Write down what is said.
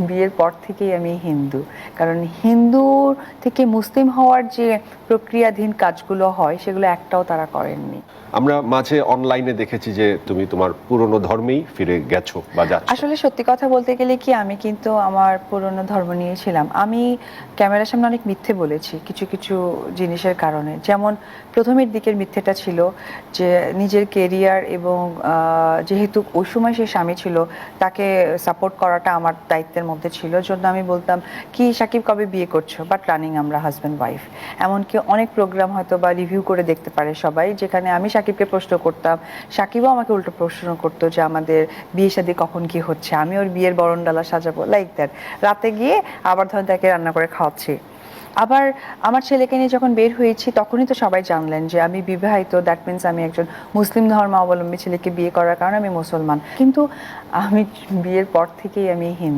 বিয়ের পর থেকেই আমি হিন্দু, কারণ হিন্দু থেকে মুসলিম হওয়ার যে প্রক্রিয়াধীন কাজগুলো হয় সেগুলো একটাও তারা করেননি। আমরা মাঝে অনলাইনে দেখেছি যে তুমি তোমার পুরনো ধর্মেই ফিরে গেছো বা যাচ্ছ। আসলে সত্যি কথা বলতে গেলে কি, আমি কিন্তু আমার পুরনো ধর্ম নিয়েছিলাম। আমি ক্যামেরার সামনে অনেক মিথ্যে বলেছি কিছু কিছু জিনিসের কারণে। যেমন প্রথমের দিকের মিথ্যেটা ছিল যে নিজের কেরিয়ার এবং যেহেতু ওই সময় সে স্বামী ছিল, তাকে সাপোর্ট করাটা আমার দায়িত্বের মধ্যে ছিল। জন্য আমি বলতাম কি, সাকিব কবে বিয়ে করছো, বাট রানিং আমরা হাজব্যান্ড ওয়াইফ। এমনকি অনেক প্রোগ্রাম হয়তো বা রিভিউ করে দেখতে পারে সবাই, যেখানে আমি সাকিবকে প্রশ্ন করতাম, সাকিবও আমাকে উল্টো প্রশ্ন করতো যে আমাদের বিয়ে শাদী কখন কি হচ্ছে, আমি ওর বিয়ের বরণডালা সাজাবো, লাইক দ্যাট। রাতে গিয়ে আবার ধরেন তাকে রান্না করে খাওয়াচ্ছি। আবার আমার ছেলেকে নিয়ে যখন বের হয়েছি তখনই তো সবাই জানলেন যে আমি বিবাহিত, দ্যাট মিনস আমি একজন মুসলিম ধর্মাবলম্বী ছেলেকে বিয়ে করার কারণে আমি মুসলমান। কিন্তু আমি বিয়ের পর থেকেই আমি হিন্দু।